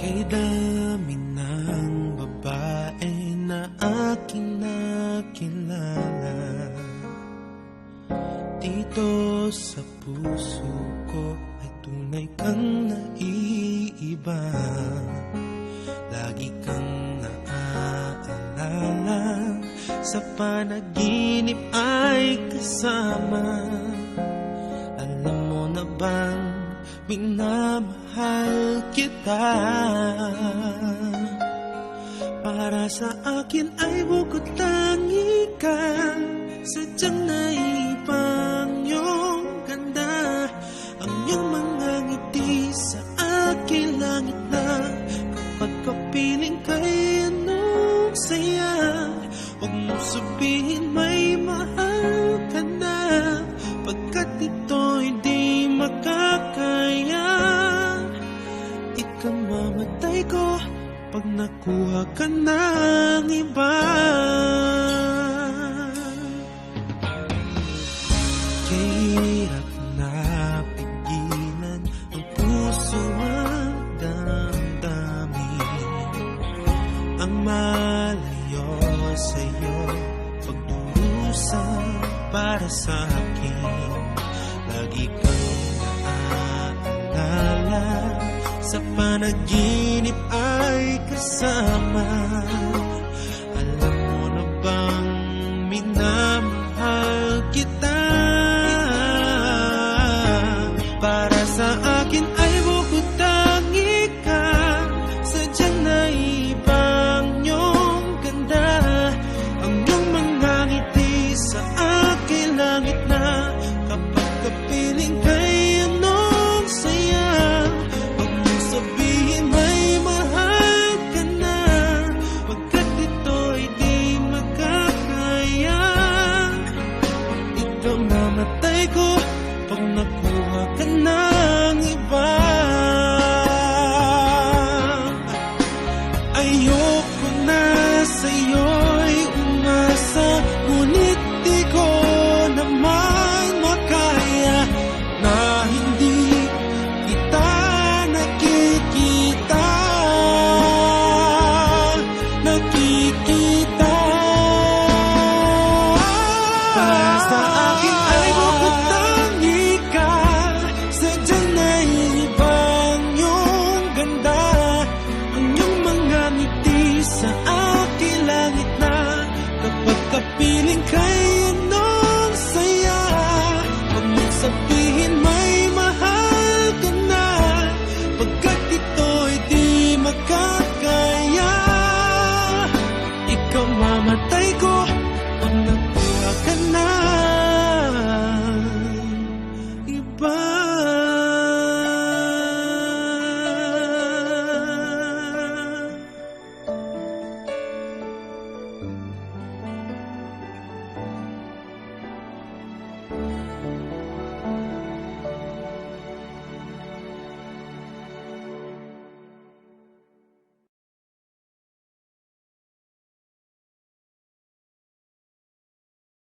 Kay dami ng babae na aking nakilala, dito sa puso ko ay tunay kang naiiba. Lagi kang naaalala, sa panaginip ay kasama. Alam mo na bang minamahal kita? Para sa akin ay bukod tangi ka, sadyang naipang iyong ganda. Ang iyong mga ngiti sa aking langit na, kapag kapiling kay anong saya. Huwag mo sabihin may mahal ka na, pagkat ito'y di makakaya. Ikamamatay ko pag nakuha ka ng iba. Kahirap na pigilan ang puso at damdamin ang malayo sa'yo, pagdurusa para sa akin. Lagi kang naaalala, sa panaginip ay kasama. Alam mo na bang minamahal kita? Para sa akin ay bukod tangi ka, sadyang naibang iyong ganda. Ang iyong mga ngiti sa aking langit na, kapag kapiling kay anong saya. Huwag mong sabihin may mahal ka na, pagkat ito'y di makakaya. Ikaw namatay ko pag nakuha ka na.